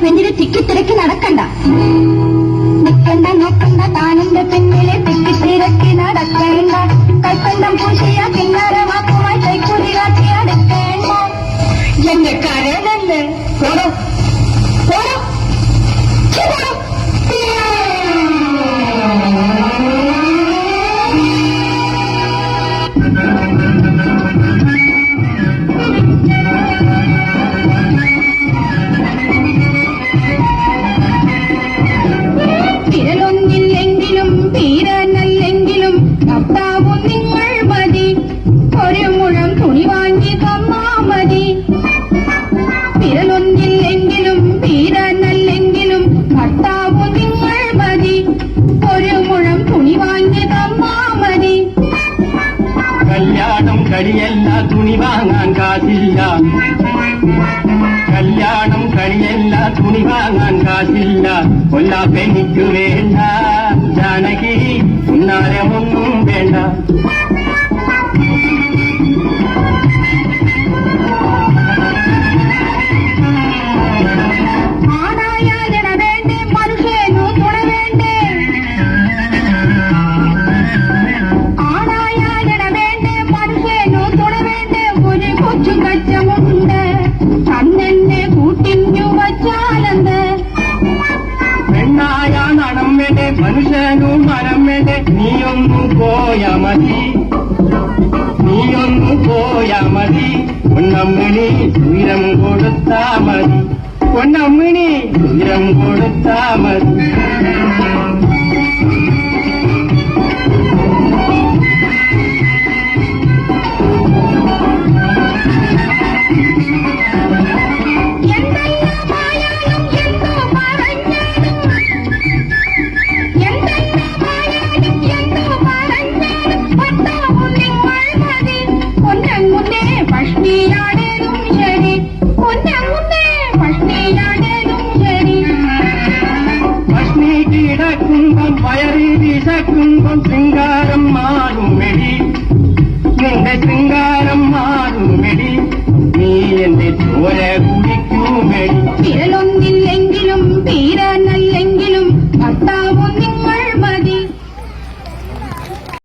പെണ്ണിനെ തിക്കിത്തിരക്കി നടക്കണ്ട. നിക്കണ്ട നോക്കണ്ട താനെന്റെ പെണ്ണിലെ തിക്കിത്തിരക്കി നടക്കേണ്ട. കൈപ്പന്തം പൂശിയ കിന്നാരമാക്കുമായി കൈക്കുറി കാട്ടി അടുക്കേണ്ട. എന്റെ കരനല്ലേ പോടോ പോടോ പോടോ. വിരലൊന്നില്ലെങ്കിലും തീരാനല്ലെങ്കിലും ഭർത്താവും നിങ്ങൾ മതി. ഒരു മുഴം തുണി വാങ്ങി തന്നാ മതി. വിരലൊന്നില്ലെങ്കിലും തീരാനല്ലെങ്കിലും ഭർത്താവും നിങ്ങൾ മതി. ഒരു മുഴം തുണി വാങ്ങി തന്നാ മതി. കല്യാണം കഴിയല്ല തുണി വാങ്ങാൻ കാശില്ല. കല്യാണം കഴിയല്ല തുണി വാങ്ങാൻ കാശില്ല. കൊല്ലാപ്പെനിക്കു വേണ്ട ജാനകി ഉന്നാരമൊന്നും വേണ്ട. ആണായാലിട വേണ്ടേ മനുഷ്യനു തുണ വേണ്ടേ. ആണായാലിട വേണ്ടേ മനുഷ്യനു തുണ വേണ്ടേ. ഒരു കൊച്ചു കച്ചമുണ്ട് കണ്ണെന്നെ കൂട്ടിഞ്ഞു വച്ചാലെന്ത്. പെണ്ണായ നണം വേണ്ടേ മനുഷ്യനും മനം വേണ്ടേ. നീയൊന്നു പോയാ മതി നീയൊന്നു പോയാ മതി. പൊന്നമ്മിണി ഉയരം കൊടുത്താ മതി. പൊന്നമ്മിണി ഉയരം കൊടുത്താ മതി. എന്തെല്ലാമായാലും എന്തോ പറഞ്ഞാലും എന്തെല്ലാമായാലും എന്തോ പറഞ്ഞാലും ഭർത്താവും നിങ്ങൾ മതി. പൊന്നങ്ങുന്നേ ഭഷ്ണിയാണേലും ശരി. പൊന്നങ്ങുന്നേ ഭഷ്ണിയാണേലും ശരി. ഭക്ഷണി കിടക്കുമ്പം വയറി വിശക്കുമ്പം ശൃംഗാരം മാറുമെടി. നിന്റെ ശൃംഗാരം മാറുമെടി. നീ എന്റെ ചോര കുടിക്കുമെടി. വിരലൊന്നില്ലെങ്കിലും തീരാനല്ലെങ്കിലും ഭർത്താവും നിങ്ങൾ മതി.